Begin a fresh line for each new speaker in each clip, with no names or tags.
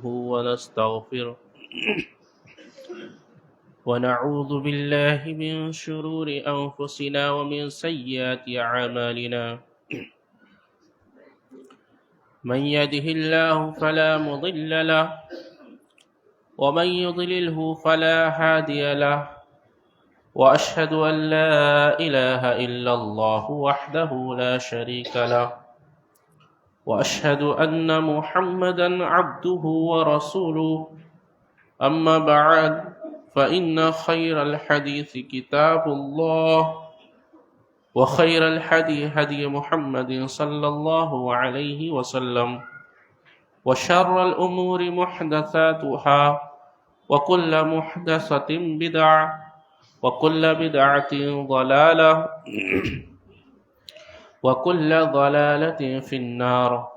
ونستغفره ونعوذ بالله من شرور أنفسنا ومن سيئات أعمالنا من يهده الله فلا مضل له ومن يضلله فلا هادي له وأشهد أن لا إله إلا الله وحده لا شريك له وأشهد أن محمدا عبده ورسوله أما بعد فإن خير الحديث كتاب الله وخير الهدي هدي محمد صلى الله عليه وسلم وشر الأمور محدثاتها وكل محدثة بدعة وكل بدعة ضلالة وكل ضلالة في النار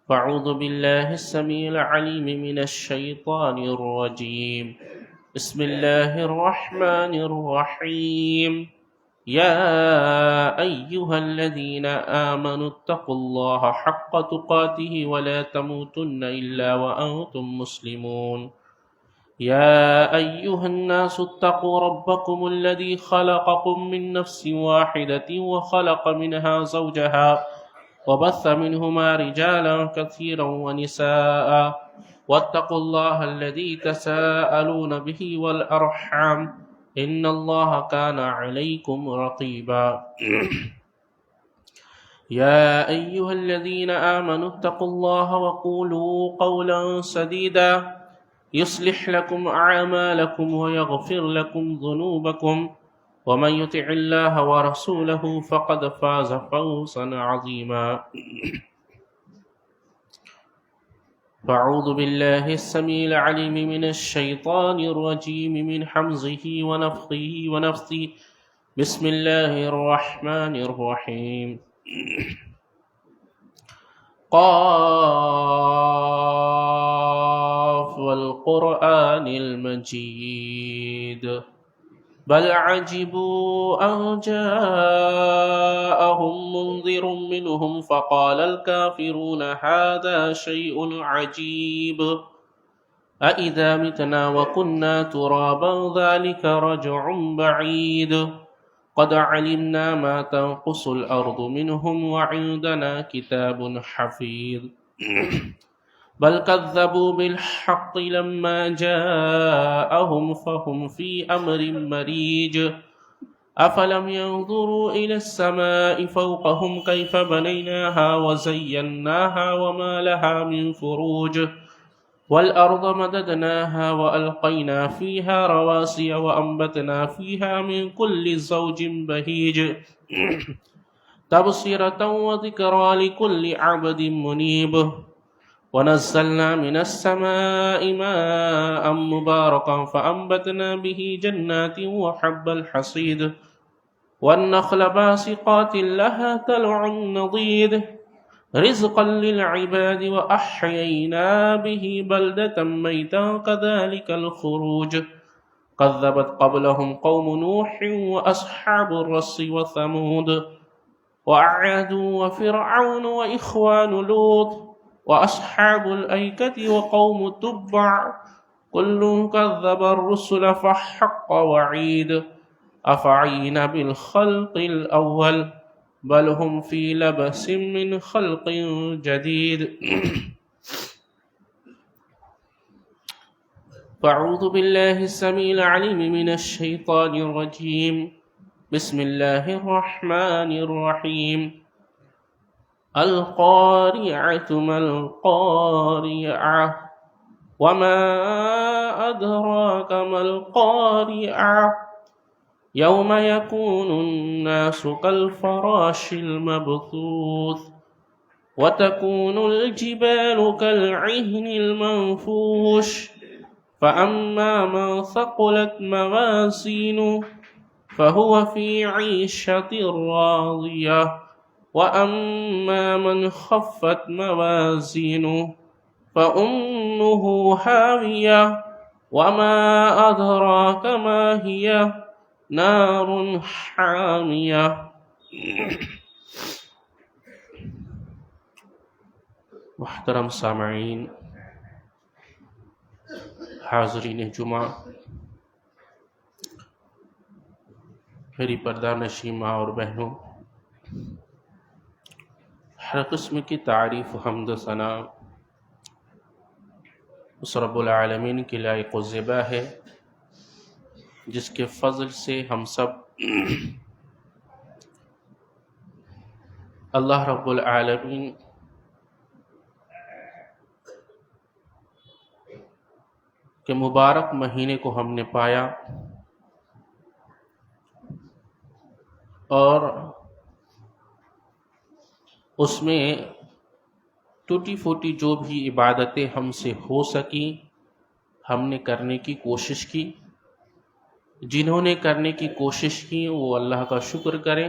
فأعوذ بالله السميع العليم من الشيطان الرجيم بسم الله الرحمن الرحيم يا أيها الذين آمنوا اتقوا الله حق تقاته ولا تموتن إلا وأنتم مسلمون يا أيها الناس اتقوا ربكم الذي خلقكم من نفس واحدة وخلق منها زوجها وبث منهما رجالا كثيرا ونساء واتقوا الله الذي تساءلون به والأرحام إن الله كان عليكم رقيبا يا أيها الذين آمنوا اتقوا الله وقولوا قولا سديدا يصلح لكم أعمالكم ويغفر لكم ذنوبكم ومن يطع الله ورسوله فقد فاز فوزا عظيما فأعوذ بالله السميع العليم من الشيطان الرجيم من حمزه ونفخه ونفثه بسم الله الرحمن الرحيم قاف والقرآن المجيد بل عجبوا أن جاءهم منذر منهم فقال الكافرون هذا شيء عجيب أإذا متنا وكنا ترابا ذلك رجع بعيد قد علمنا ما تنقص الأرض منهم وعندنا كتاب حفيظ بل كذبوا بالحق لما جاءهم فهم في أمر مريج أفلم ينظروا إلى السماء فوقهم كيف بنيناها وزيناها وما لها من فروج والأرض مددناها وألقينا فيها رواسي وأنبتنا فيها من كل زوج بهيج تبصرة وذكرى لكل عبد منيب ونزلنا من السماء ماء مباركا فأنبتنا به جنات وحب الحصيد والنخل باسقات لها طلع نضيد رزقا للعباد وأحيينا به بلدة ميتا كذلك الخروج كذبت قبلهم قوم نوح وأصحاب الرس وثمود وعاد وفرعون وإخوان لوط وأصحاب الأيكة وقوم تبع كل كذب الرسل فحق وعيد أفعين بالخلق الأول بل هم في لبس من خلق جديد فأعوذ بالله السميع العليم من الشيطان الرجيم بسم الله الرحمن الرحيم القارعة ما القارعة وما أدراك ما القارعة يوم يكون الناس كالفراش المبثوث وتكون الجبال كالعهن المنفوش فأما من ثقلت موازينه فهو في عيشة راضية وأما من خفت موازينه فأمه هاوية وما أدراك ما هي نار حامية محترم سامعین، حاضرین جمعہ، میری پردہ نشین ماں اور بہنوں، ہر قسم کی تعریف و حمد و ثنا اس رب العالمین کے لائق و زیبا ہے جس کے فضل سے ہم سب اللہ رب العالمین کے مبارک مہینے کو ہم نے پایا، اور اس میں ٹوٹی پھوٹی جو بھی عبادتیں ہم سے ہو سکیں ہم نے کرنے کی کوشش کی۔ جنہوں نے کرنے کی کوشش کی وہ اللہ کا شکر کریں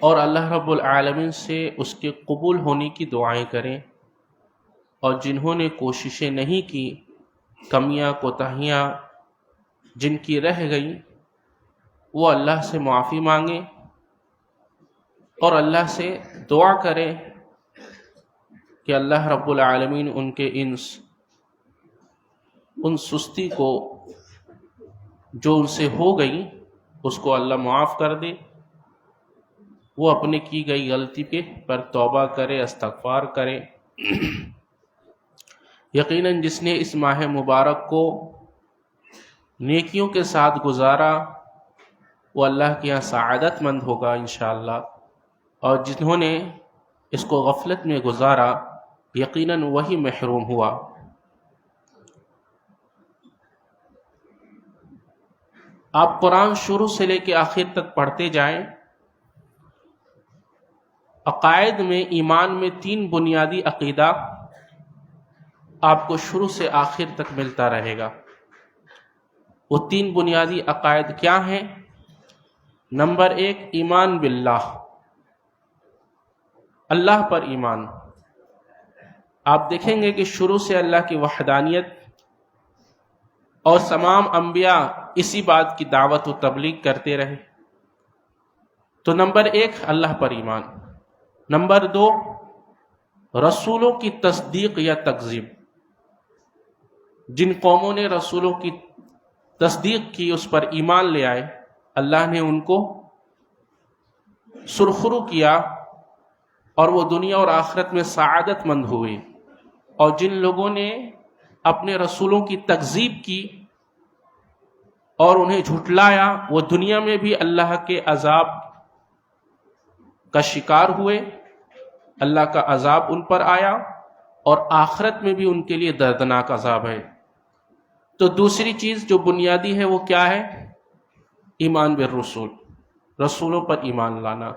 اور اللہ رب العالمین سے اس کے قبول ہونے کی دعائیں کریں، اور جنہوں نے کوششیں نہیں کی، کمیاں کوتاہیاں جن کی رہ گئی، وہ اللہ سے معافی مانگیں اور اللہ سے دعا کریں کہ اللہ رب العالمین ان کے ان سستی کو جو ان سے ہو گئی اس کو اللہ معاف کر دے، وہ اپنے کی گئی غلطی پر توبہ کرے، استغفار کرے۔ یقیناً جس نے اس ماہ مبارک کو نیکیوں کے ساتھ گزارا وہ اللہ کے یہاں سعادت مند ہوگا انشاءاللہ، اور جنہوں نے اس کو غفلت میں گزارا یقیناً وہی محروم ہوا۔ آپ قرآن شروع سے لے کے آخر تک پڑھتے جائیں، عقائد میں، ایمان میں 3 بنیادی عقیدہ آپ کو شروع سے آخر تک ملتا رہے گا۔ وہ 3 بنیادی عقائد کیا ہیں؟ نمبر 1، ایمان باللہ، اللہ پر ایمان۔ آپ دیکھیں گے کہ شروع سے اللہ کی وحدانیت اور تمام انبیاء اسی بات کی دعوت و تبلیغ کرتے رہے۔ تو نمبر 1 اللہ پر ایمان۔ نمبر 2 رسولوں کی تصدیق یا تکذیب۔ جن قوموں نے رسولوں کی تصدیق کی، اس پر ایمان لے آئے، اللہ نے ان کو سرخرو کیا اور وہ دنیا اور آخرت میں سعادت مند ہوئے۔ اور جن لوگوں نے اپنے رسولوں کی تکذیب کی اور انہیں جھٹلایا، وہ دنیا میں بھی اللہ کے عذاب کا شکار ہوئے، اللہ کا عذاب ان پر آیا، اور آخرت میں بھی ان کے لیے دردناک عذاب ہے۔ تو دوسری چیز جو بنیادی ہے وہ کیا ہے؟ ایمان بالرسول، رسولوں پر ایمان لانا۔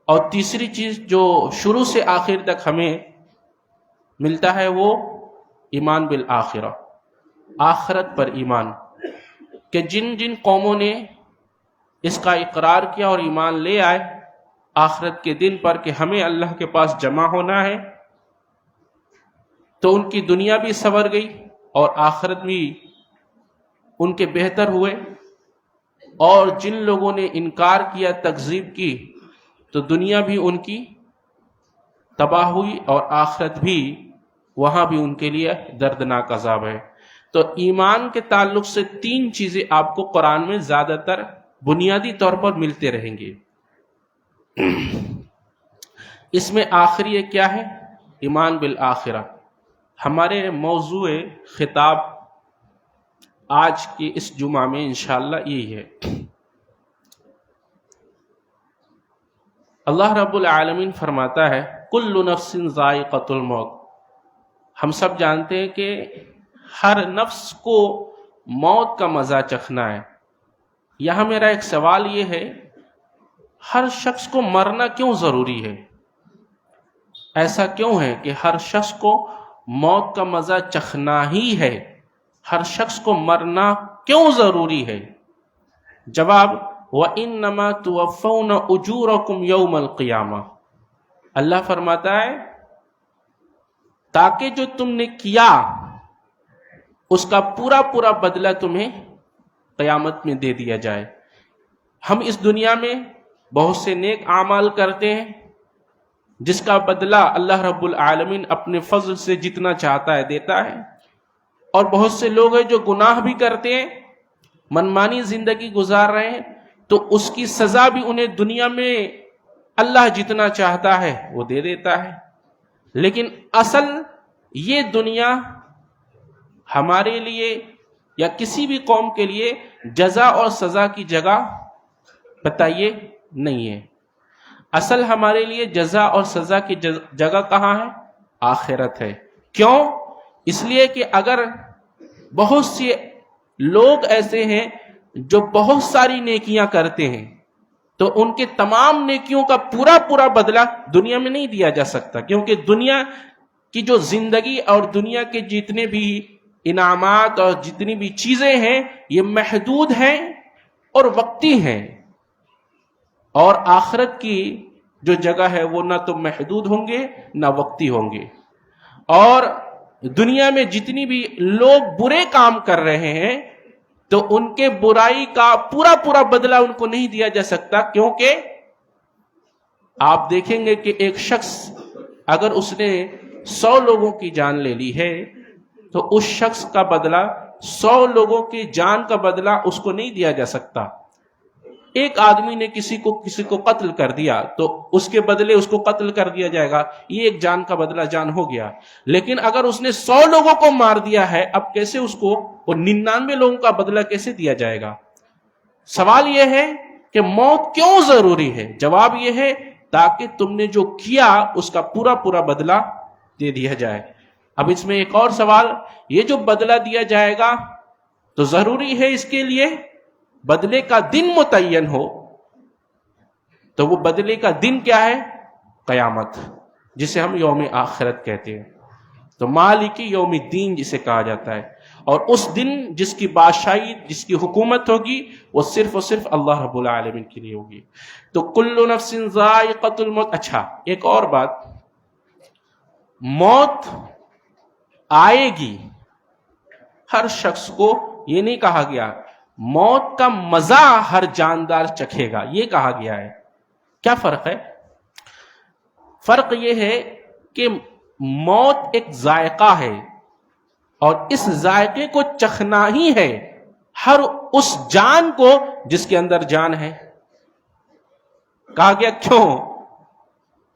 اور تیسری چیز جو شروع سے آخر تک ہمیں ملتا ہے وہ ایمان بالآخرہ، آخرت پر ایمان، کہ جن جن قوموں نے اس کا اقرار کیا اور ایمان لے آئے آخرت کے دن پر کہ ہمیں اللہ کے پاس جمع ہونا ہے، تو ان کی دنیا بھی سنور گئی اور آخرت بھی ان کے بہتر ہوئے۔ اور جن لوگوں نے انکار کیا، تکذیب کی، تو دنیا بھی ان کی تباہ ہوئی اور آخرت بھی، وہاں بھی ان کے لیے دردناک عذاب ہے۔ تو ایمان کے تعلق سے 3 چیزیں آپ کو قرآن میں زیادہ تر بنیادی طور پر ملتے رہیں گے۔ اس میں آخری کیا ہے؟ ایمان بالآخرہ۔ ہمارے موضوع خطاب آج کے اس جمعہ میں انشاءاللہ یہی ہے۔ اللہ رب العالمین فرماتا ہے کل نفس ذائقۃ الموت۔ ہم سب جانتے ہیں کہ ہر نفس کو موت کا مزہ چکھنا ہے۔ یہاں میرا ایک سوال یہ ہے، ہر شخص کو مرنا کیوں ضروری ہے؟ ایسا کیوں ہے کہ ہر شخص کو موت کا مزہ چکھنا ہی ہے؟ ہر شخص کو مرنا کیوں ضروری ہے؟ جواب، وَإِنَّمَا تُوَفَّوْنَ أُجُورَكُمْ يَوْمَ الْقِيَامَةِ۔ اللہ فرماتا ہے تاکہ جو تم نے کیا اس کا پورا پورا بدلہ تمہیں قیامت میں دے دیا جائے۔ ہم اس دنیا میں بہت سے نیک اعمال کرتے ہیں جس کا بدلہ اللہ رب العالمین اپنے فضل سے جتنا چاہتا ہے دیتا ہے، اور بہت سے لوگ ہیں جو گناہ بھی کرتے ہیں، منمانی زندگی گزار رہے ہیں، تو اس کی سزا بھی انہیں دنیا میں اللہ جتنا چاہتا ہے وہ دے دیتا ہے۔ لیکن اصل یہ دنیا ہمارے لیے یا کسی بھی قوم کے لیے جزا اور سزا کی جگہ بتائیے نہیں ہے۔ اصل ہمارے لیے جزا اور سزا کی جگہ کہاں ہے؟ آخرت ہے۔ کیوں؟ اس لیے کہ اگر بہت سے لوگ ایسے ہیں جو بہت ساری نیکیاں کرتے ہیں تو ان کے تمام نیکیوں کا پورا بدلہ دنیا میں نہیں دیا جا سکتا، کیونکہ دنیا کی جو زندگی اور دنیا کے جتنے بھی انعامات اور جتنی بھی چیزیں ہیں یہ محدود ہیں اور وقتی ہیں، اور آخرت کی جو جگہ ہے وہ نہ تو محدود ہوں گے نہ وقتی ہوں گے۔ اور دنیا میں جتنی بھی لوگ برے کام کر رہے ہیں تو ان کے برائی کا پورا بدلہ ان کو نہیں دیا جا سکتا، کیونکہ آپ دیکھیں گے کہ ایک شخص اگر اس نے 100 لوگوں کی جان لے لی ہے تو اس شخص کا بدلہ 100 لوگوں کی جان کا بدلہ اس کو نہیں دیا جا سکتا۔ ایک آدمی نے کسی کو قتل کر دیا تو اس کے بدلے اس کو قتل کر دیا جائے گا، یہ ایک جان کا بدلہ جان ہو گیا۔ لیکن اگر اس نے 100 لوگوں کو مار دیا ہے، اب کیسے اس کو وہ 99 لوگوں کا بدلہ کیسے دیا جائے گا؟ سوال یہ ہے کہ موت کیوں ضروری ہے؟ جواب یہ ہے تاکہ تم نے جو کیا اس کا پورا بدلہ دے دیا جائے۔ اب اس میں ایک اور سوال، یہ جو بدلہ دیا جائے گا تو ضروری ہے اس کے لیے بدلے کا دن متعین ہو، تو وہ بدلے کا دن کیا ہے؟ قیامت، جسے ہم یوم آخرت کہتے ہیں، تو مالکی یوم الدین جسے کہا جاتا ہے۔ اور اس دن جس کی بادشاہی، جس کی حکومت ہوگی، وہ صرف اور صرف اللہ رب العالمین کے لیے ہوگی۔ تو کل نفس ذائقۃ الموت۔ اچھا ایک اور بات، موت آئے گی ہر شخص کو، یہ نہیں کہا گیا موت کا مزہ ہر جاندار چکھے گا، یہ کہا گیا ہے۔ کیا فرق ہے؟ فرق یہ ہے کہ موت ایک ذائقہ ہے اور اس ذائقے کو چکھنا ہی ہے ہر اس جان کو جس کے اندر جان ہے۔ کہا گیا کیوں؟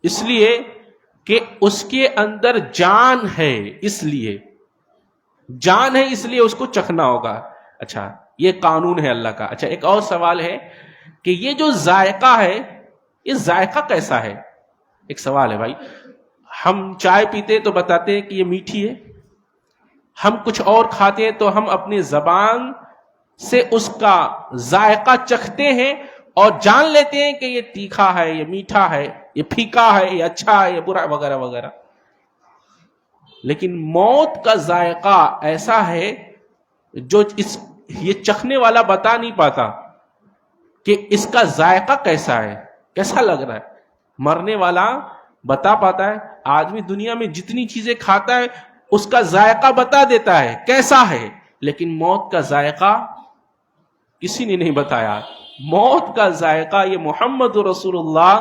اس لیے کہ اس کے اندر جان ہے، اس لیے جان ہے، اس لیے اس کو چکھنا ہوگا۔ اچھا یہ قانون ہے اللہ کا۔ اچھا ایک اور سوال ہے کہ یہ جو ذائقہ ہے، یہ ذائقہ کیسا ہے؟ ایک سوال ہے بھائی، ہم چائے پیتے تو بتاتے ہیں کہ یہ میٹھی ہے، ہم کچھ اور کھاتے ہیں تو ہم اپنی زبان سے اس کا ذائقہ چکھتے ہیں اور جان لیتے ہیں کہ یہ تیکھا ہے، یہ میٹھا ہے، یہ پھیکا ہے، یہ اچھا ہے، یہ برا، وغیرہ وغیرہ۔ لیکن موت کا ذائقہ ایسا ہے جو یہ چکھنے والا بتا نہیں پاتا کہ اس کا ذائقہ کیسا ہے، کیسا لگ رہا ہے۔ مرنے والا بتا پاتا ہے، آدمی دنیا میں جتنی چیزیں کھاتا ہے اس کا ذائقہ بتا دیتا ہے کیسا ہے، لیکن موت کا ذائقہ کسی نے نہیں بتایا۔ موت کا ذائقہ یہ محمد رسول اللہ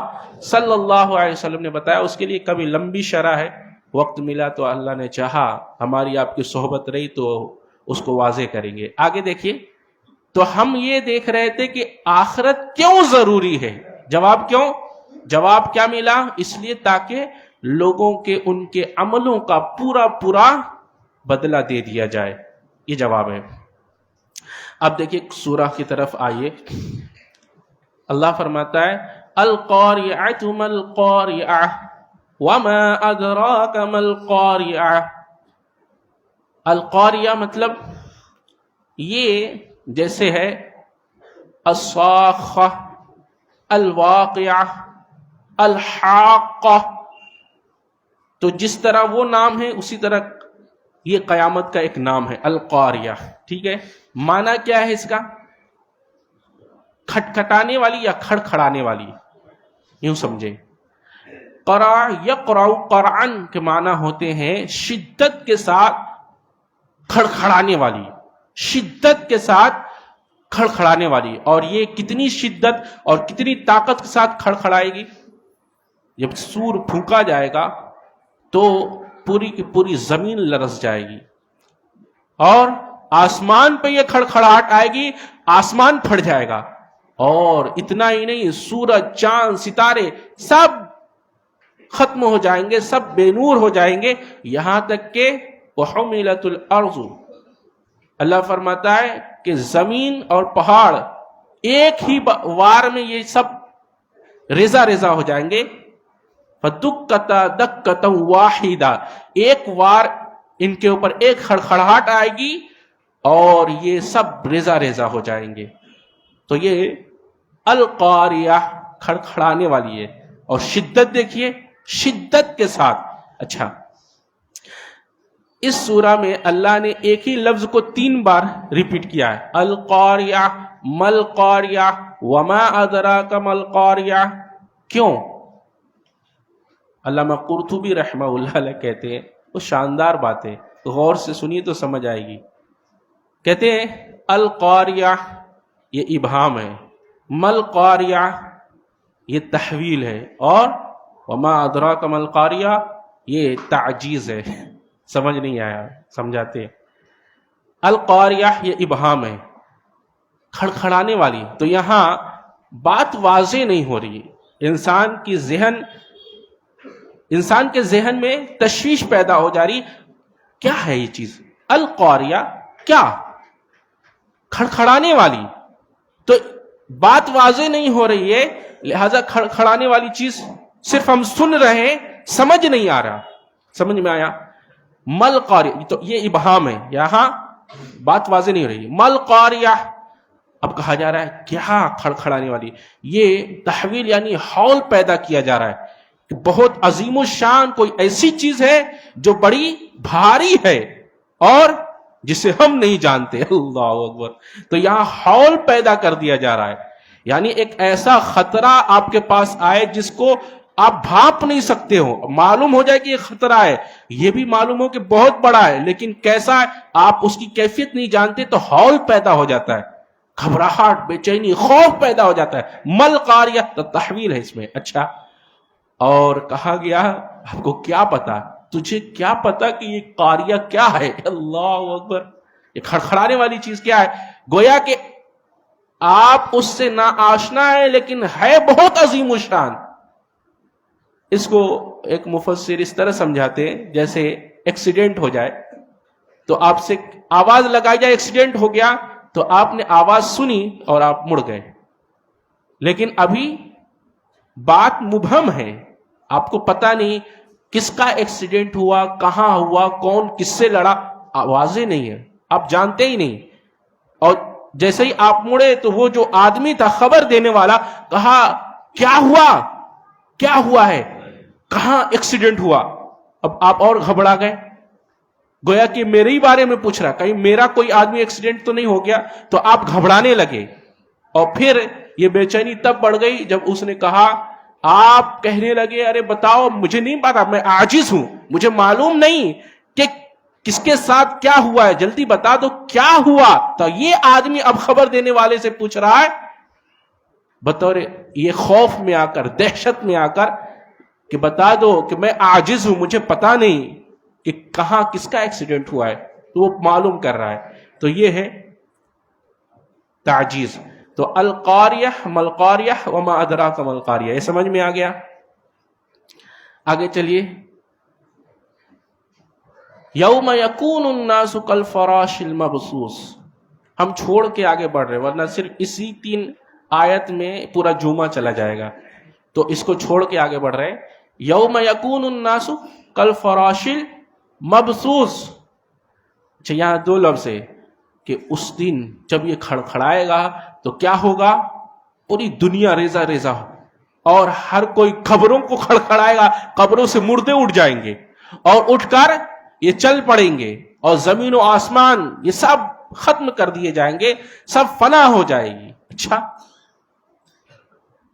صلی اللہ علیہ وسلم نے بتایا۔ اس کے لیے کبھی لمبی شرح ہے، وقت ملا تو اللہ نے چاہا ہماری آپ کی صحبت رہی تو اس کو واضح کریں گے۔ آگے دیکھیے، تو ہم یہ دیکھ رہے تھے کہ آخرت کیوں ضروری ہے۔ جواب کیوں؟ جواب کیا ملا؟ اس لیے تاکہ لوگوں کے ان کے عملوں کا پورا بدلہ دے دیا جائے، یہ جواب ہے۔ اب دیکھیے سورہ کی طرف آئیے، اللہ فرماتا ہے القاریعۃ ما القاریعہ وما ادراک ما القاریعہ۔ القاریہ مطلب یہ جیسے ہے الصاخہ، الواقعہ، الحاقہ، تو جس طرح وہ نام ہے اسی طرح یہ قیامت کا ایک نام ہے القاریہ۔ ٹھیک ہے، معنی کیا ہے اس کا؟ کھٹکھٹانے والی یا کھڑکھڑانے والی، یوں سمجھے۔ قرع یقرع قرعن کے معنی ہوتے ہیں شدت کے ساتھ کھڑکھڑانے والی، شدت کے ساتھ کھڑکھڑانے والی۔ اور یہ کتنی شدت اور کتنی طاقت کے ساتھ کھڑکھڑائے گی؟ جب سور پھونکا جائے گا تو پوری کی پوری زمین لرز جائے گی۔ اور آسمان پہ یہ کھڑکھڑاہٹ آئے گی، آسمان پھٹ جائے گا. اور اتنا ہی نہیں، سورج، چاند، ستارے سب ختم ہو جائیں گے، سب بے نور ہو جائیں گے، یہاں تک کہ وحملت الارض، اللہ فرماتا ہے کہ زمین اور پہاڑ ایک ہی وار میں یہ سب ریزہ ریزہ ہو جائیں گے. فدکتا دکتا واحدہ، ایک وار ان کے اوپر ایک کھڑکھڑاہٹ آئے گی اور یہ سب ریزہ ریزہ ہو جائیں گے. تو یہ القاریہ کھڑکھڑانے والی ہے. اور شدت دیکھیے، شدت کے ساتھ. اچھا، اس سورہ میں اللہ نے ایک ہی لفظ کو 3 بار ریپیٹ کیا ہے. القاریہ، مل قاریہ، وما ادراک مل قاریہ. کیوں؟ علامہ قرطبی رحمہ اللہ علیہ کہتے ہیں، وہ شاندار بات ہے، غور سے سنیے تو سمجھ آئے گی. کہتے ہیں القاریہ یہ ابہام ہے، مل قاریہ یہ تحویل ہے، اور وما ادراک مل قاریہ یہ تعجیز ہے. سمجھ نہیں آیا؟ سمجھاتے ہیں. القاریہ یہ ابہام ہے، کھڑکھڑانے والی. تو یہاں بات واضح نہیں ہو رہی. انسان کے ذہن میں تشویش پیدا ہو جا رہی، کیا ہے یہ چیز القاریہ؟ کیا کھڑکھڑانے والی؟ تو بات واضح نہیں ہو رہی ہے، لہذا کھڑکھڑانے والی چیز صرف ہم سن رہے ہیں، سمجھ نہیں آ رہا. سمجھ میں آیا؟ مل قاریہ تو یہ ابہام ہے، یہاں بات واضح نہیں ہو رہی. مل قاریہ اب کہا جا رہا ہے کیا کھڑکھڑانے والی؟ یہ تحویل یعنی ہول پیدا کیا جا رہا ہے کہ بہت عظیم الشان کوئی ایسی چیز ہے جو بڑی بھاری ہے اور جسے ہم نہیں جانتے. اللہ اکبر. تو یہاں ہول پیدا کر دیا جا رہا ہے، یعنی ایک ایسا خطرہ آپ کے پاس آئے جس کو آپ بھانپ نہیں سکتے ہو. معلوم ہو جائے کہ یہ خطرہ ہے، یہ بھی معلوم ہو کہ بہت بڑا ہے، لیکن کیسا ہے آپ اس کی کیفیت نہیں جانتے، تو ہول پیدا ہو جاتا ہے، گھبراہٹ، بے چینی، خوف پیدا ہو جاتا ہے. مل قاریہ تو تحویل ہے اس میں. اچھا، اور کہا گیا آپ کو کیا پتا، تجھے کیا پتا کہ یہ قاریہ کیا ہے؟ اللہ اکبر. یہ کھڑکھڑانے والی چیز کیا ہے؟ گویا کہ آپ اس سے نا آشنا ہے، لیکن ہے بہت عظیم الشان. اس کو ایک مفسر اس طرح سمجھاتے ہیں، جیسے ایکسیڈنٹ ہو جائے تو آپ سے آواز لگائی جائے ایکسیڈنٹ ہو گیا، تو آپ نے آواز سنی اور آپ مڑ گئے، لیکن ابھی بات مبہم ہے، آپ کو پتا نہیں کس کا ایکسیڈنٹ ہوا، کہاں ہوا، کون کس سے لڑا، واضح نہیں ہے، آپ جانتے ہی نہیں. اور جیسے ہی آپ مڑے تو وہ جو آدمی تھا خبر دینے والا، کہا کیا ہوا، کیا ہوا ہے، کہاں ایکسیڈنٹ ہوا. اب آپ اور گھبرا گئے، گویا کہ میرے ہی بارے میں پوچھ رہا، کہیں میرا کوئی آدمی ایکسیڈنٹ تو نہیں ہو گیا. تو آپ گھبرانے لگے، اور پھر یہ بے چینی تب بڑھ گئی جب اس نے کہا، آپ کہنے لگے ارے بتاؤ، مجھے نہیں پتا، میں عاجز ہوں، مجھے معلوم نہیں کہ کس کے ساتھ کیا ہوا ہے، جلدی بتا دو کیا ہوا. تو یہ آدمی اب خبر دینے والے سے پوچھ رہا ہے بطور یہ خوف میں آ کر، دہشت میں آ کر، کہ بتا دو کہ میں عاجز ہوں، مجھے پتا نہیں کہ کہاں کس کا ایکسیڈنٹ ہوا ہے. تو وہ معلوم کر رہا ہے. تو یہ ہے تعجیز. تو القاریہ، ملقاریہ، وما ادراک ملقاریہ، یہ سمجھ میں آ گیا؟ آگے چلیے. یوم یکون الناس کالفراش المبثوث. ہم چھوڑ کے آگے بڑھ رہے ہیں، ورنہ صرف اسی 3 آیت میں پورا جمعہ چلا جائے گا، تو اس کو چھوڑ کے آگے بڑھ رہے ہیں. یوم یکون الناس کالفراش المبثوث. اچھا، یہاں 2 لفظ ہے کہ اس دن جب یہ کھڑکھڑائے گا تو کیا ہوگا؟ پوری دنیا ریزہ ریزہ ہو، اور ہر کوئی قبروں کو کھڑکھڑائے گا، قبروں سے مردے اٹھ جائیں گے، اور اٹھ کر یہ چل پڑیں گے، اور زمین و آسمان یہ سب ختم کر دیے جائیں گے، سب فنا ہو جائے گی. اچھا،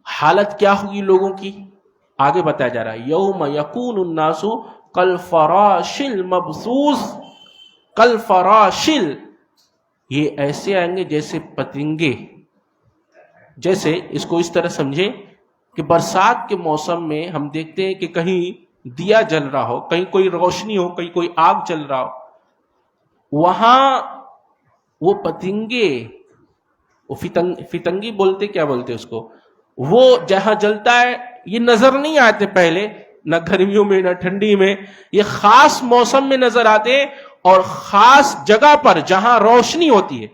حالت کیا ہوگی لوگوں کی؟ آگے بتایا جا رہا ہے یوم یکون الناس کالفراش المبثوث. کالفراشل، یہ ایسے آئیں گے جیسے پتنگے. جیسے اس کو اس طرح سمجھے کہ برسات کے موسم میں ہم دیکھتے ہیں کہ کہیں دیا جل رہا ہو، کہیں کوئی روشنی ہو، کہیں کوئی آگ جل رہا ہو، وہاں وہ پتنگے، وہ فتنگی بولتے، کیا بولتے اس کو، وہ جہاں جلتا ہے یہ نظر نہیں آتے پہلے، نہ گرمیوں میں نہ ٹھنڈی میں، یہ خاص موسم میں نظر آتے ہیں، اور خاص جگہ پر جہاں روشنی ہوتی ہے،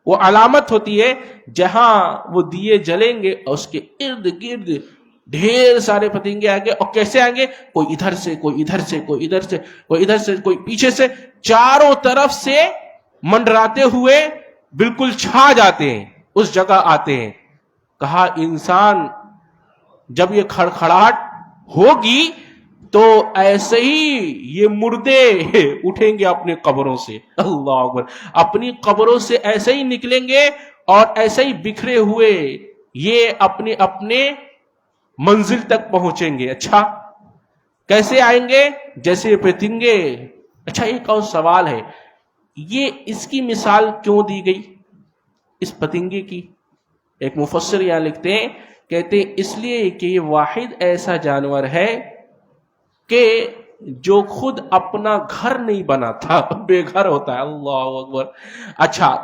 وہ علامت ہوتی ہے جہاں وہ دیے جلیں گے، اور اس کے ارد گرد ڈھیر سارے پتنگے آئیں گے. اور کیسے آئیں گے؟ کوئی ادھر سے، کوئی ادھر سے، کوئی ادھر سے، کوئی ادھر سے، کوئی پیچھے سے، چاروں طرف سے منڈراتے ہوئے بالکل چھا جاتے ہیں، اس جگہ آتے ہیں. کہا انسان جب یہ کھڑکھڑاہٹ ہوگی تو ایسے ہی یہ مردے اٹھیں گے اپنے قبروں سے. اللہ اکبر. اپنی قبروں سے ایسے ہی نکلیں گے اور ایسے ہی بکھرے ہوئے یہ اپنے اپنے منزل تک پہنچیں گے. اچھا کیسے آئیں گے؟ جیسے پتنگے. اچھا ایک اور سوال ہے، یہ اس کی مثال کیوں دی گئی اس پتنگے کی؟ ایک مفسر یہاں لکھتے ہیں، کہتے ہیں اس لیے کہ یہ واحد ایسا جانور ہے کہ جو خود اپنا گھر نہیں بناتا، بے گھر ہوتا ہے. اللہ اکبر. اچھا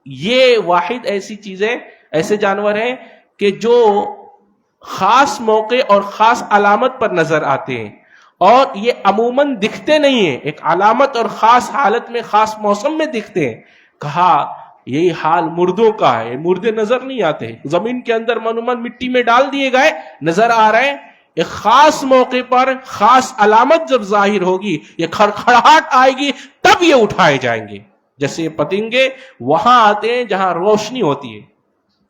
یہ واحد ایسی چیز ہے، ایسے جانور ہیں کہ جو خاص موقع اور خاص علامت پر نظر آتے ہیں، اور یہ عموماً دکھتے نہیں ہیں، ایک علامت اور خاص حالت میں، خاص موسم میں دکھتے ہیں. کہا یہی حال مردوں کا ہے، مردے نظر نہیں آتے، زمین کے اندر منومن مٹی میں ڈال دیے گئے، نظر آ رہے ہیں. ایک خاص موقع پر خاص علامت جب ظاہر ہوگی، یہ کھڑکھڑاہٹ آئے گی، تب یہ اٹھائے جائیں گے. جیسے پتنگے وہاں آتے ہیں جہاں روشنی ہوتی ہے.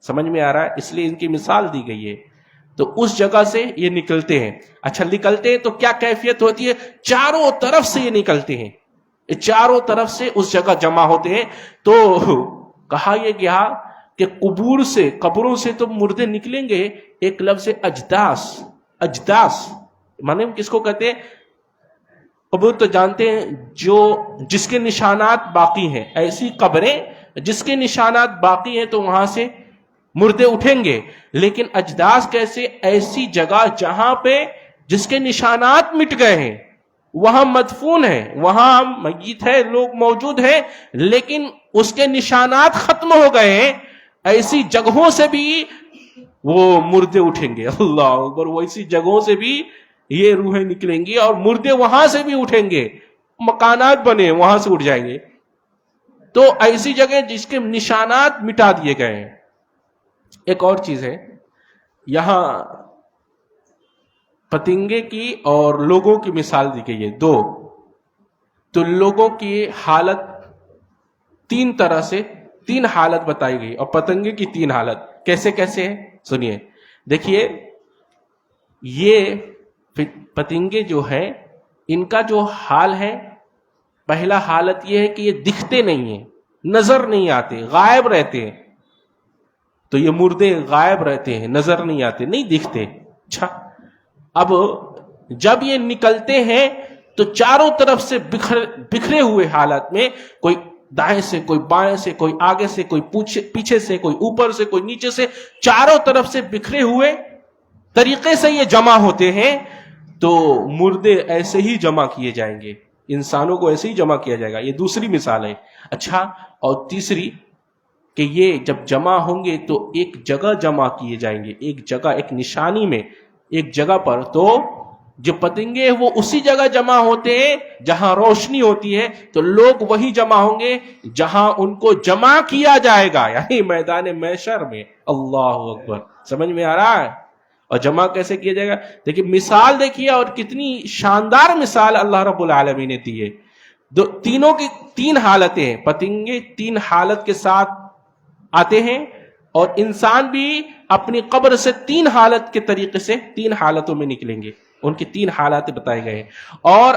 سمجھ میں آ رہا ہے؟ اس لیے ان کی مثال دی گئی ہے. تو اس جگہ سے یہ نکلتے ہیں. اچھا نکلتے ہیں تو کیا کیفیت ہوتی ہے؟ چاروں طرف سے یہ نکلتے ہیں، چاروں طرف سے اس جگہ جمع ہوتے ہیں. تو کہا یہ گیا کہ قبروں سے تو مردے نکلیں گے. ایک لفظ اجداس، اجداس مانے کس کو کہتے ہیں؟ قبر تو جانتے ہیں جس کے نشانات باقی ہیں، ایسی قبریں جس کے نشانات باقی ہیں تو وہاں سے مردے اٹھیں گے. لیکن اجداس کیسے؟ ایسی جگہ جہاں پہ جس کے نشانات مٹ گئے ہیں، وہاں مدفون ہے، وہاں میت ہے، لوگ موجود ہیں، لیکن اس کے نشانات ختم ہو گئے ہیں، ایسی جگہوں سے بھی وہ مردے اٹھیں گے. اللہ اکبر. وہ ایسی جگہوں سے بھی یہ روحیں نکلیں گی اور مردے وہاں سے بھی اٹھیں گے، مکانات بنے وہاں سے اٹھ جائیں گے. تو ایسی جگہ جس کے نشانات مٹا دیے گئے ہیں. ایک اور چیز ہے، یہاں پتنگے کی اور لوگوں کی مثال دی گئی ہے دو. تو لوگوں کی حالت تین حالت بتائی گئی، اور پتنگے کی 3 حالت. کیسے کیسے ہے سنیے. دیکھیے یہ پتنگے جو ہے، ان کا جو حال ہے، پہلا حالت یہ ہے کہ یہ دکھتے نہیں ہیں، نظر نہیں آتے، غائب رہتے ہیں. تو یہ مردے غائب رہتے ہیں، نظر نہیں آتے، نہیں دکھتے. اچھا اب جب یہ نکلتے ہیں تو چاروں طرف سے بکھرے ہوئے حالت میں، کوئی دائیں سے، کوئی بائیں سے، کوئی آگے سے، کوئی پیچھے سے، کوئی اوپر سے، کوئی نیچے سے، چاروں طرف سے بکھرے ہوئے طریقے سے یہ جمع ہوتے ہیں. تو مردے ایسے ہی جمع کیے جائیں گے، انسانوں کو ایسے ہی جمع کیا جائے گا. یہ دوسری مثال ہے. اچھا اور تیسری کہ یہ جب جمع ہوں گے تو ایک جگہ جمع کیے جائیں گے، ایک جگہ، ایک نشانی میں، ایک جگہ پر. تو جو پتنگے وہ اسی جگہ جمع ہوتے ہیں جہاں روشنی ہوتی ہے، تو لوگ وہی جمع ہوں گے جہاں ان کو جمع کیا جائے گا، یعنی میدان محشر میں. اللہ اکبر. سمجھ میں آ رہا ہے؟ اور جمع کیسے کیا جائے گا؟ دیکھیے مثال دیکھیے، اور کتنی شاندار مثال اللہ رب العالمین نے دی ہے. تینوں کی 3 حالتیں ہیں. پتنگے 3 حالت کے ساتھ آتے ہیں، اور انسان بھی اپنی قبر سے 3 حالت کے طریقے سے 3 حالتوں میں نکلیں گے. ان کی 3 حالات بتائے گئے ہیں. اور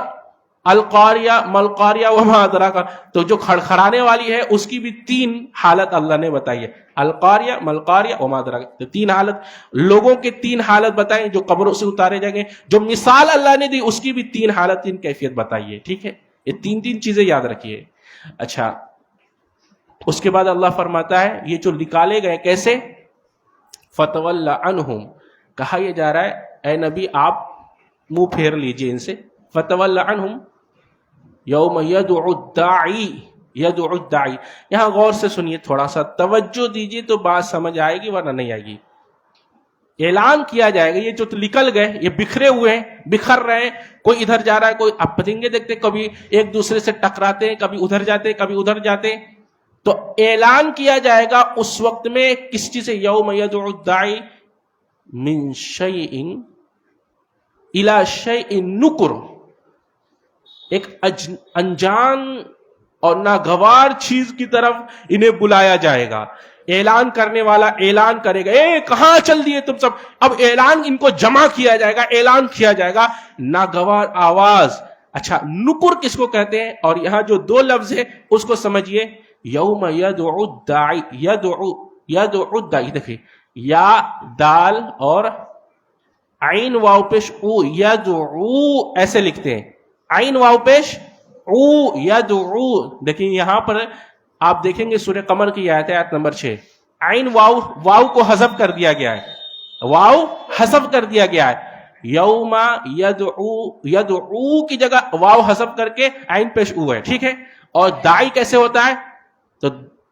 القاریہ ملقاریہ وما ادراک، تو جو کھڑکھڑانے والی ہے اس کی بھی 3 حالت اللہ نے بتائی ہے. القاریہ ملقاریہ وما ادراک، تو 3 حالت. لوگوں کے 3 حالت بتائیں جو قبروں سے اتارے جائیں گے. جو مثال اللہ نے دی اس کی بھی 3 حالت، 3 کیفیت بتائی ہے. ٹھیک ہے، یہ 3 چیزیں یاد رکھیے. اچھا اس کے بعد اللہ فرماتا ہے یہ جو نکالے گئے کیسے؟ فتول عنہم. کہا یہ جا رہا ہے اے نبی آپ منہ پھیر لیجئے ان سے. فتول عنہم یوم یدعو الداعی یدعو الداعی. یہاں غور سے سنیے، تھوڑا سا توجہ دیجیے تو بات سمجھ آئے گی ورنہ نہیں آئے گی. اعلان کیا جائے گا، یہ جو نکل گئے یہ بکھرے ہوئے ہیں، بکھر رہے ہیں، کوئی ادھر جا رہا ہے، کوئی آپ پتنگے دیکھتے کبھی ایک دوسرے سے ٹکراتے ہیں، کبھی ادھر جاتے کبھی ادھر جاتے. تو اعلان کیا جائے گا اس وقت میں کس چیز سے؟ یوم یدعو الداعی من شیء الی شیء نکر، ایک انجان اور ناگوار چیز کی طرف انہیں بلایا جائے گا. اعلان کرنے والا اعلان کرے گا، اے کہاں چل دیے تم سب. اب اعلان ان کو جمع کیا جائے گا، اعلان کیا جائے گا، ناگوار آواز. اچھا نکر کس کو کہتے ہیں؟ اور یہاں جو دو لفظ ہے اس کو سمجھیے. یوم یدعو الداعی، یدعو الداعی، دیکھیں یا دال اور عین واو پیش او، یدعو ایسے لکھتے ہیں، عین واو پیش او یدعو. دیکھیں یہاں پر آپ دیکھیں گے سورہ قمر کی آیت ہے، آیت نمبر 6، عین واو کو حذف کر دیا گیا ہے، واو حذف کر دیا گیا ہے. یوم یدعو کی جگہ واو حذف کر کے عین پیش او ہے، ٹھیک ہے. اور داعی کیسے ہوتا ہے؟ تو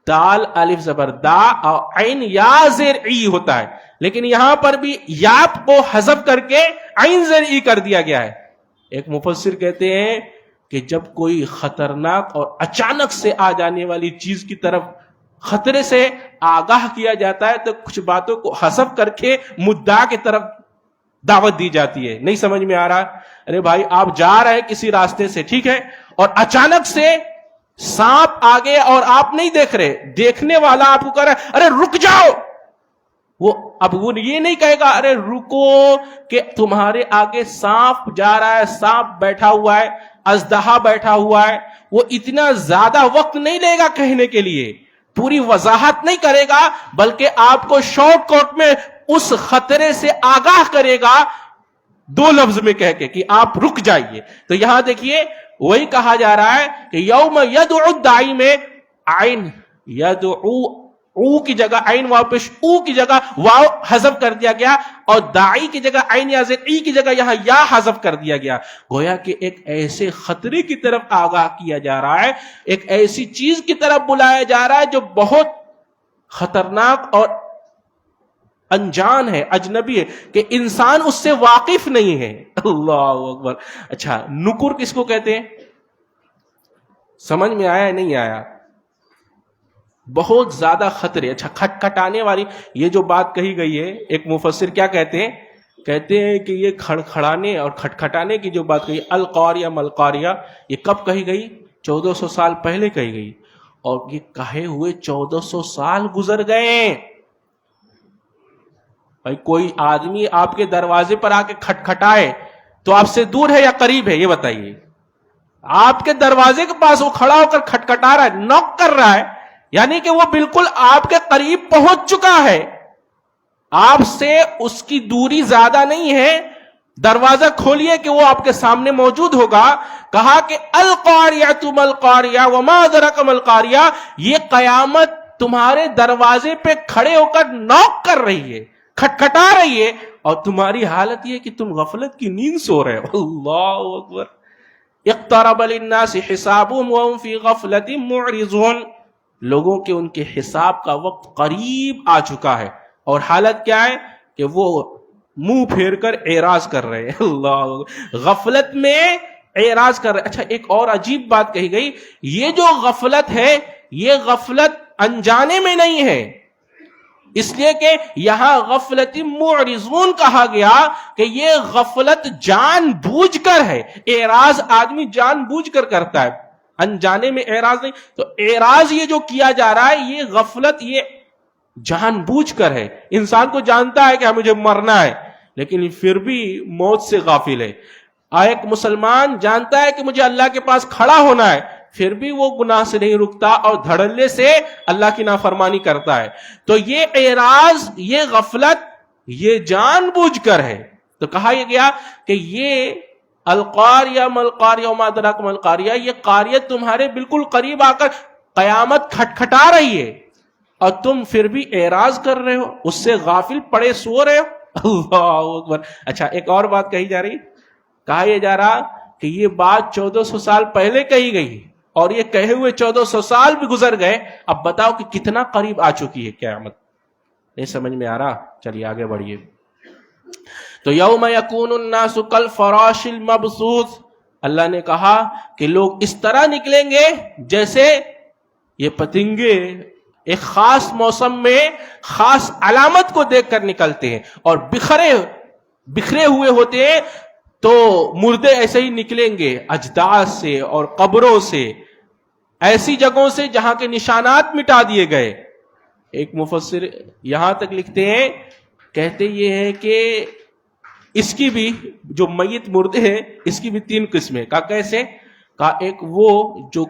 دال الف زبر دا اور عین یا زیر ای ہوتا ہے، لیکن یہاں پر بھی یا کو حذف کر کے عین زیر ای کر دیا گیا ہے. ایک مفسر کہتے ہیں کہ جب کوئی خطرناک اور اچانک سے آ جانے والی چیز کی طرف خطرے سے آگاہ کیا جاتا ہے تو کچھ باتوں کو حذف کر کے مدعا کی طرف دعوت دی جاتی ہے. نہیں سمجھ میں آ رہا؟ ارے بھائی آپ جا رہے کسی راستے سے، ٹھیک ہے، اور اچانک سے سانپ آگے اور آپ نہیں دیکھ رہے، دیکھنے والا آپ کو کہہ رہا ہے ارے رک جاؤ. اب وہ یہ نہیں کہے گا ارے رکو کہ تمہارے آگے سانپ جا رہا ہے، سانپ بیٹھا ہوا ہے، اژدہا بیٹھا ہوا ہے. وہ اتنا زیادہ وقت نہیں لے گا کہنے کے لیے، پوری وضاحت نہیں کرے گا، بلکہ آپ کو شارٹ کٹ میں اس خطرے سے آگاہ کرے گا دو لفظ میں کہہ کے کہ آپ رک جائیے. تو یہاں دیکھیے وہی کہا جا رہا ہے کہ یوم یدعو الداعی میں عین یدعو او کی جگہ عین واو پیش او کی جگہ واو حذف کر دیا گیا، اور داعی کی جگہ عین یا زیر ای کی جگہ یہاں یا حذف کر دیا گیا. گویا کہ ایک ایسے خطرے کی طرف آگاہ کیا جا رہا ہے، ایک ایسی چیز کی طرف بلایا جا رہا ہے جو بہت خطرناک اور انجان ہے، اجنبی ہے، کہ انسان اس سے واقف نہیں ہے. اللہ اکبر. اچھا نکر کس کو کہتے ہیں؟ سمجھ میں آیا نہیں آیا؟ بہت زیادہ خطرے. اچھا کھٹکھٹانے والی یہ جو بات کہی گئی ہے، ایک مفسر کیا کہتے ہیں؟ کہتے ہیں کہ یہ کھڑکھڑانے اور کھٹکھٹانے کی جو بات کہی القاریہ ملقاریہ، یہ کب کہی گئی؟ 1400 سال پہلے کہی گئی، اور یہ کہے ہوئے 1400 سال گزر گئے. بھائی کوئی آدمی آپ کے دروازے پر آ کے کھٹکھٹائے تو آپ سے دور ہے یا قریب ہے؟ یہ بتائیے. آپ کے دروازے کے پاس وہ کھڑا ہو کر کھٹکھٹا رہا ہے، نوک کر رہا ہے، یعنی کہ وہ بالکل آپ کے قریب پہنچ چکا ہے، آپ سے اس کی دوری زیادہ نہیں ہے. دروازہ کھولیے کہ وہ آپ کے سامنے موجود ہوگا. کہا کہ القاریہ ملقاریہ وما ادراک ملقاریہ، یہ قیامت تمہارے دروازے پہ کھڑے ہو کر نوک کر رہی ہے، کھٹکھٹا رہی ہے، اور تمہاری حالت یہ کہ تم غفلت کی نیند سو رہے ہو. اللہ اکبر. اقترب للناس حسابهم وهم في غفلة معرضون، لوگوں کے ان کے حساب کا وقت قریب آ چکا ہے، اور حالت کیا ہے کہ وہ منہ پھیر کر اعراض کر رہے ہیں. اللہ، غفلت میں اعراض کر رہے. اچھا ایک اور عجیب بات کہی گئی، یہ جو غفلت ہے یہ غفلت انجانے میں نہیں ہے، اس لیے کہ یہاں غفلت معرضون کہا گیا کہ یہ غفلت جان بوجھ کر ہے. اعراض آدمی جان بوجھ کر کرتا ہے، انجانے میں اعراض نہیں. تو اعراض یہ جو کیا جا رہا ہے یہ غفلت یہ جان بوجھ کر ہے. انسان کو جانتا ہے کہ مجھے مرنا ہے لیکن پھر بھی موت سے غافل ہے. ایک مسلمان جانتا ہے کہ مجھے اللہ کے پاس کھڑا ہونا ہے، پھر بھی وہ گناہ سے نہیں رکتا اور دھڑلے سے اللہ کی نافرمانی کرتا ہے. تو یہ اعراض، یہ غفلت، یہ جان بوجھ کر ہے. تو کہا یہ گیا کہ یہ القاریہ ملقاریہ وما ادراک ملقاریہ، یہ قاریت تمہارے بالکل قریب آ کر قیامت کھٹکھٹا رہی ہے اور تم پھر بھی اعراض کر رہے ہو، اس سے غافل پڑے سو رہے ہو. اللہ اکبر. اچھا ایک اور بات کہی جا رہی، کہا یہ جا رہا کہ یہ بات 1400 سال پہلے کہی گئی، اور یہ کہے ہوئے 1400 سال بھی گزر گئے. اب بتاؤ کہ کتنا قریب آ چکی ہے قیامت. نہیں سمجھ میں آ رہا؟ چلیے آگے بڑھیے. تو یوم یکون الناس کالفراش المبثوث، اللہ نے کہا کہ لوگ اس طرح نکلیں گے جیسے یہ پتنگے ایک خاص موسم میں خاص علامت کو دیکھ کر نکلتے ہیں اور بکھرے ہوئے ہوتے ہیں. تو مردے ایسے ہی نکلیں گے اجداث سے اور قبروں سے، ایسی جگہوں سے جہاں کے نشانات مٹا دیے گئے. ایک مفسر یہاں تک لکھتے ہیں، کہتے یہ ہے کہ اس کی بھی جو میت مردے ہیں اس کی بھی 3 قسمیں. کہا کیسے؟ کہا ایک وہ جو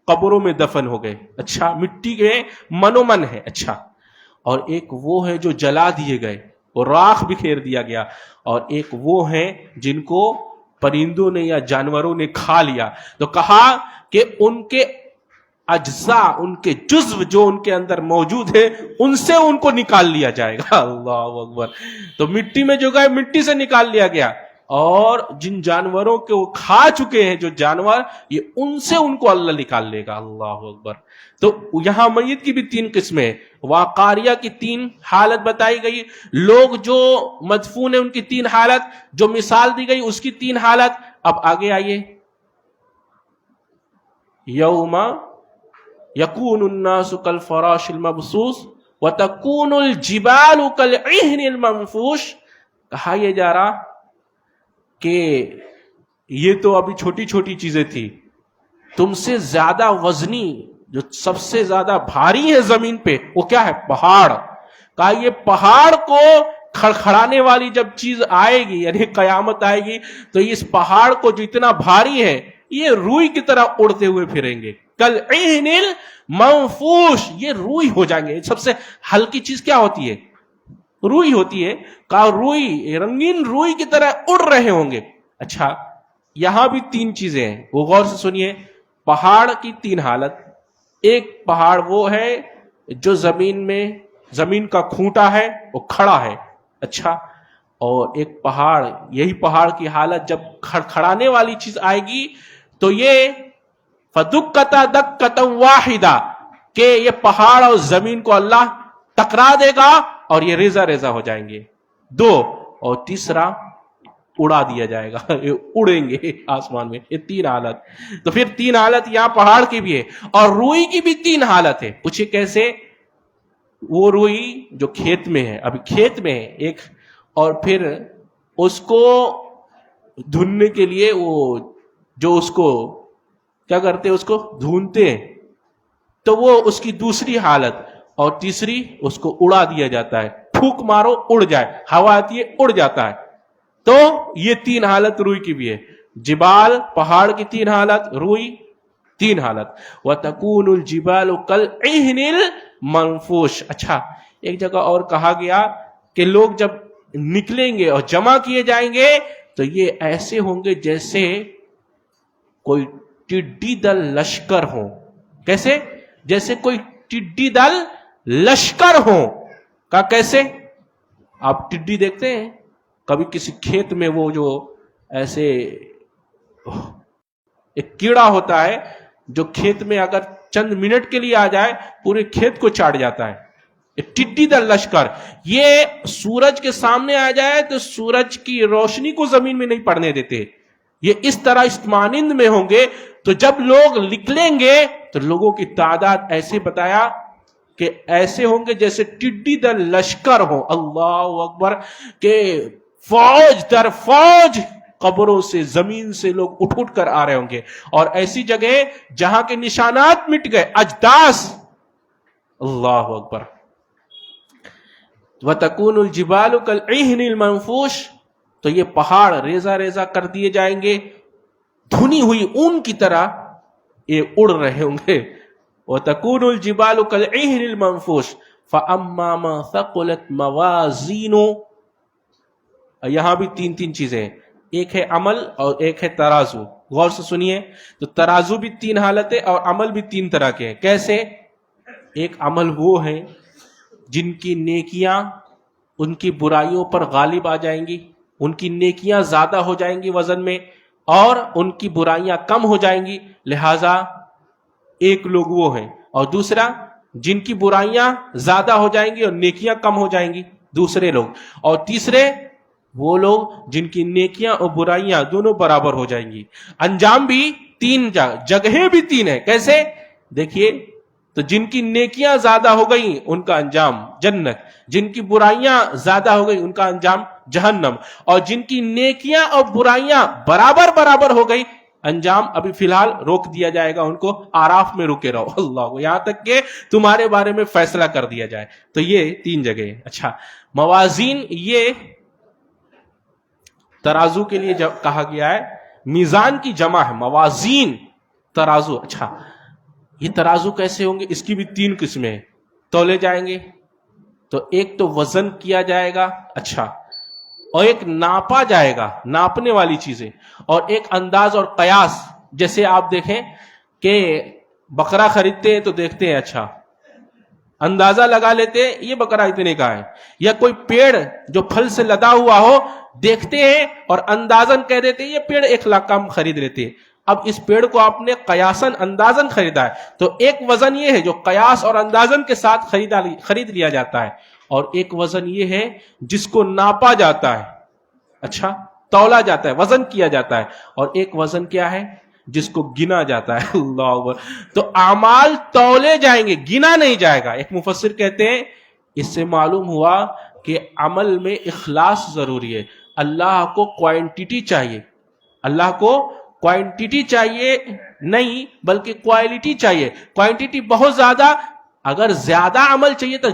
قبروں میں دفن ہو گئے، اچھا مٹی کے منو من ہے، اچھا. اور ایک وہ ہے جو جلا دیے گئے، وہ راکھ بکھیر دیا گیا. اور ایک وہ ہیں جن کو پرندوں نے یا جانوروں نے کھا لیا. تو کہا کہ ان کے اجزاء، ان کے جزو جو ان کے اندر موجود ہے، ان سے ان کو نکال لیا جائے گا. اللہ اکبر. تو مٹی میں جو گئے مٹی سے نکال لیا گیا، اور جن جانوروں کے وہ کھا چکے ہیں جو جانور، یہ ان سے ان کو اللہ نکال لے گا. اللہ اکبر. تو یہاں میت کی بھی 3 قسمیں، واقعیہ کی 3 حالت بتائی گئی، لوگ جو مدفون ہیں ان کی 3 حالت، جو مثال دی گئی اس کی 3 حالت. اب آگے آئیے. یوم یکون الناس کالفراش المبثوث وتکون الجبال کالعہن المنفوش. کہا یہ جا رہا کہ یہ تو ابھی چھوٹی چھوٹی چیزیں تھی، تم سے زیادہ وزنی، جو سب سے زیادہ بھاری ہے زمین پہ، وہ کیا ہے؟ پہاڑ. کہا یہ پہاڑ کو کھڑکھڑانے والی جب چیز آئے گی، یعنی قیامت آئے گی، تو اس پہاڑ کو جو اتنا بھاری ہے یہ روئی کی طرح اڑتے ہوئے پھریں گے. کالعہن المنفوش، یہ روئی ہو جائیں گے. سب سے ہلکی چیز کیا ہوتی ہے؟ روئی ہوتی ہے. کہا روئی، رنگین روئی کی طرح اڑ رہے ہوں گے. اچھا یہاں بھی 3 چیزیں ہیں، وہ غور سے سنیے. پہاڑ کی 3 حالت. ایک پہاڑ وہ ہے جو زمین کا کھوٹا ہے، وہ کھڑا ہے، اچھا. اور ایک پہاڑ، یہی پہاڑ کی حالت جب کھڑکھڑانے والی چیز آئے گی تو یہ فدکتا دکتا واحدہ، کہ یہ پہاڑ اور زمین کو اللہ ٹکرا دے گا اور یہ ریزہ ریزہ ہو جائیں گے. 2. اور تیسرا اڑا دیا جائے گا، یہ اڑیں گے آسمان میں. یہ 3 حالت. تو پھر 3 حالت یہاں پہاڑ کی بھی ہے اور روئی کی بھی 3 حالت ہے. پوچھے کیسے؟ وہ روئی جو کھیت میں ہے، ابھی کھیت میں ہے ایک، اور پھر اس کو دھننے کے لیے وہ جو اس کو کیا کرتے ہیں، اس کو دھونتے ہیں، تو وہ اس کی دوسری حالت. اور تیسری اس کو اڑا دیا جاتا ہے، پھونک مارو اڑ جائے، ہوا آتی ہے اڑ جاتا ہے. تو یہ 3 حالت روئی کی بھی ہے. جبال پہاڑ کی 3 حالت، روئی 3 حالت. وَتَكُونُ الْجِبَالُ كَالْعِهْنِ الْمَنْفُوشِ. اچھا ایک جگہ اور کہا گیا کہ لوگ جب نکلیں گے اور جمع کیے جائیں گے تو یہ ایسے ہوں گے جیسے کوئی ٹڈی دل لشکر ہو. کیسے؟ جیسے کوئی ٹڈی دل لشکر ہو. کہا کیسے؟ آپ ٹڈی دیکھتے ہیں کبھی کسی کھیت میں، وہ جو ایسے ایک کیڑا ہوتا ہے جو کھیت میں اگر چند منٹ کے لیے آ جائے پورے کھیت کو چاٹ جاتا ہے. ٹڈی دل لشکر، یہ سورج کے سامنے آ جائے تو سورج کی روشنی کو زمین میں نہیں پڑنے دیتے. یہ اس طرح استمانند میں ہوں گے. تو جب لوگ نکلیں گے تو لوگوں کی تعداد ایسے بتایا کہ ایسے ہوں گے جیسے ٹڈی دل لشکر ہو. اللہ اکبر. کہ فوج در فوج قبروں سے، زمین سے لوگ اٹھ اٹھ کر آ رہے ہوں گے. اور ایسی جگہ جہاں کے نشانات مٹ گئے، اجداث. اللہ اکبر. وَتَكُونُ الْجِبَالُ كَالْعِهْنِ الْمَنْفُوشِ. تو یہ پہاڑ ریزہ ریزہ کر دیے جائیں گے، دھنی ہوئی اون کی طرح یہ اڑ رہے ہوں گے. وَتَكُونُ الْجِبَالُ كَالْعِهْنِ الْمَنْفُوشِ فَأَمَّا مَنْ ثَقُلَتْ مَوَازِينُهُ. یہاں بھی 3 چیزیں ہیں، ایک ہے عمل اور ایک ہے ترازو. غور سے سنیے. تو ترازو بھی 3 حالت ہے اور عمل بھی 3 طرح کے ہیں. کیسے؟ ایک عمل وہ ہیں جن کی نیکیاں ان کی برائیوں پر غالب آ جائیں گی، ان کی نیکیاں زیادہ ہو جائیں گی وزن میں اور ان کی برائیاں کم ہو جائیں گی، لہذا ایک لوگ وہ ہیں، اور دوسرا جن کی برائیاں زیادہ ہو جائیں گی اور نیکیاں کم ہو جائیں گی، دوسرے لوگ، اور تیسرے وہ لوگ جن کی نیکیاں اور برائیاں دونوں برابر ہو جائیں گی۔ انجام بھی تین جگہیں بھی تین ہے، کیسے دیکھیے، تو جن کی نیکیاں زیادہ ہو گئی ان کا انجام جنت، جن کی برائیاں زیادہ ہو گئی ان کا انجام جہنم، اور جن کی نیکیاں اور برائیاں برابر برابر ہو گئی انجام ابھی فی الحال روک دیا جائے گا ان کو، آراف میں رکے رہو اللہ، یہاں تک کہ تمہارے بارے میں فیصلہ کر دیا جائے۔ تو یہ تین جگہ ہے۔ اچھا، موازین یہ ترازو کے لیے کہا گیا ہے، میزان کی جمع ہے موازین، ترازو۔ اچھا، یہ ترازو کیسے ہوں گے؟ اس کی بھی تین قسمیں تولے جائیں گے، تو ایک تو وزن کیا جائے گا، اچھا، اور ایک ناپا جائے گا، ناپنے والی چیزیں، اور ایک انداز اور قیاس۔ جیسے آپ دیکھیں کہ بکرا خریدتے ہیں تو دیکھتے ہیں، اچھا اندازہ لگا لیتے ہیں یہ بکرا اتنے کا ہے، یا کوئی پیڑ جو پھل سے لدا ہوا ہو دیکھتے ہیں اور اندازن کہہ دیتے ہیں یہ پیڑ 1 لاکھ کا خرید لیتے ہیں۔ اب اس پیڑ کو آپ نے قیاسن اندازن خریدا ہے، تو ایک وزن یہ ہے جو قیاس اور اندازن کے ساتھ خرید لیا جاتا ہے، اور ایک وزن یہ ہے جس کو ناپا جاتا ہے، اچھا تولا جاتا ہے، وزن کیا جاتا ہے، اور ایک وزن کیا ہے جس کو گنا جاتا ہے اللہ اکبر۔ تو اعمال تولے جائیں گے، گنا نہیں جائے گا۔ ایک مفسر کہتے ہیں اس سے معلوم ہوا کہ عمل میں اخلاص ضروری ہے، اللہ کو کوانٹٹی چاہیے، اللہ کو کوانٹٹی چاہیے نہیں بلکہ کوالٹی چاہیے۔ کوانٹٹی بہت زیادہ، اگر زیادہ عمل چاہیے تو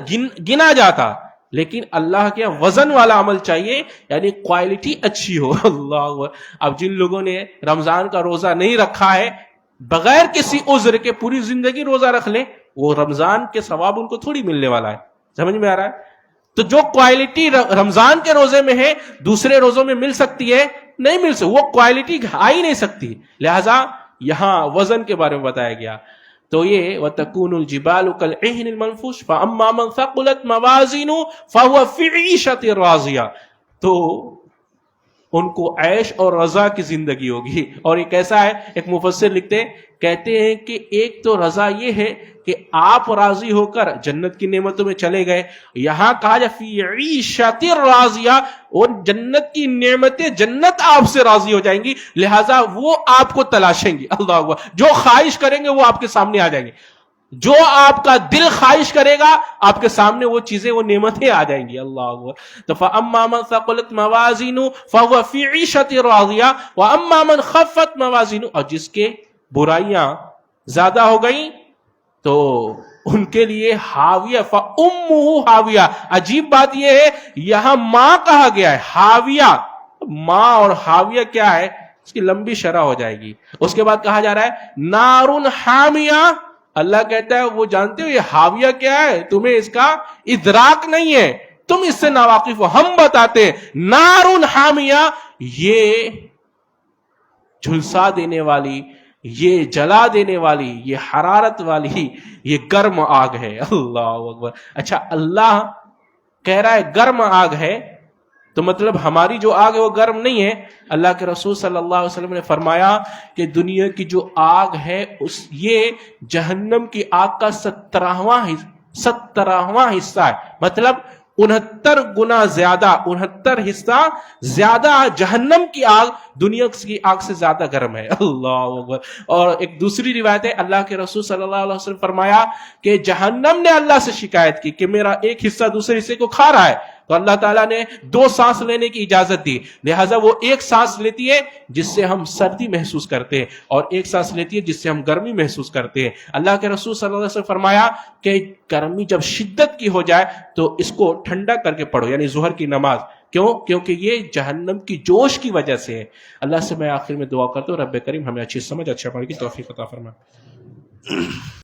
گنا جاتا، لیکن اللہ کے وزن والا عمل چاہیے، یعنی کوالٹی اچھی ہو اللہ اکبر۔ اب جن لوگوں نے رمضان کا روزہ نہیں رکھا ہے، بغیر کسی عذر کے پوری زندگی روزہ رکھ لیں، وہ رمضان کے ثواب ان کو تھوڑی ملنے والا ہے، سمجھ میں آ رہا ہے؟ تو جو کوالٹی رمضان کے روزے میں ہے دوسرے روزوں میں مل سکتی ہے؟ نہیں مل سکتی، وہ کوالٹی آ ہی نہیں سکتی، لہذا یہاں وزن کے بارے میں بتایا گیا۔ تو یہ وَتَكُونُ الْجِبَالُ كَالْعِهْنِ الْمَنْفُوشِ فَأَمَّا مَنْ ثَقُلَتْ مَوَازِينُهُ فَهُوَ فِي عِيشَةٍ رَاضِيَةٍ، تو ان کو عیش اور رضا کی زندگی ہوگی۔ اور یہ کیسا ہے؟ ایک مفسر لکھتے کہتے ہیں کہ ایک تو رضا یہ ہے کہ آپ راضی ہو کر جنت کی نعمتوں میں چلے گئے، یہاں کہا جا فی عیشۃ راضیہ، اور جنت کی نعمتیں جنت آپ سے راضی ہو جائیں گی، لہذا وہ آپ کو تلاشیں گی اللہ اکبر، جو خواہش کریں گے وہ آپ کے سامنے آ جائیں گے، جو آپ کا دل خواہش کرے گا آپ کے سامنے وہ چیزیں، وہ نعمتیں آ جائیں گی اللہ اکبر۔ تو فَأَمَّا مَنْ ثَقُلَتْ مَوَازِينُهُ فَهُوَ فِي عِيشَةٍ رَاضِيَةٍ وَأَمَّا مَنْ خَفَّتْ مَوَازِينُهُ، اور جس کے برائیاں زیادہ ہو گئیں تو ان کے لیے حاویہ، فَأُمُّهُ حاویہ۔ عجیب بات یہ ہے یہاں ماں کہا گیا ہے، حاویہ، ماں اور حاویہ کیا ہے اس کی لمبی شرح ہو جائے گی۔ اس کے بعد کہا جا رہا ہے نارٌ حامیہ، اللہ کہتا ہے وہ جانتے ہو یہ حاویہ کیا ہے، تمہیں اس کا ادراک نہیں ہے، تم اس سے ناواقف ہو، ہم بتاتے ہیں۔ نارٌ حامیہ، یہ جھلسا دینے والی، یہ جلا دینے والی، یہ حرارت والی، یہ گرم آگ ہے اللہ اکبر۔ اچھا، اللہ کہہ رہا ہے گرم آگ ہے، تو مطلب ہماری جو آگ ہے وہ گرم نہیں ہے۔ اللہ کے رسول صلی اللہ علیہ وسلم نے فرمایا کہ دنیا کی جو آگ ہے یہ جہنم کی آگ کا 17واں حصہ ہے، مطلب 69 گنا زیادہ، 69 حصہ زیادہ جہنم کی آگ دنیا کی آگ سے زیادہ گرم ہے اللہ اکبر۔ اور ایک دوسری روایت ہے اللہ کے رسول صلی اللہ علیہ وسلم فرمایا کہ جہنم نے اللہ سے شکایت کی کہ میرا ایک حصہ دوسرے حصے کو کھا رہا ہے، تو اللہ تعالیٰ نے 2 سانس لینے کی اجازت دی، لہٰذا وہ ایک سانس لیتی ہے جس سے ہم سردی محسوس کرتے ہیں، اور ایک سانس لیتی ہے جس سے ہم گرمی محسوس کرتے ہیں۔ اللہ کے رسول صلی اللہ علیہ وسلم فرمایا کہ گرمی جب شدت کی ہو جائے تو اس کو ٹھنڈا کر کے پڑھو، یعنی ظہر کی نماز۔ کیوں؟ کیونکہ یہ جہنم کی جوش کی وجہ سے ہے۔ اللہ سے میں آخر میں دعا کرتا ہوں رب کریم ہمیں اچھی سمجھ، اچھا پڑھنے کی توفیق عطا فرمائے۔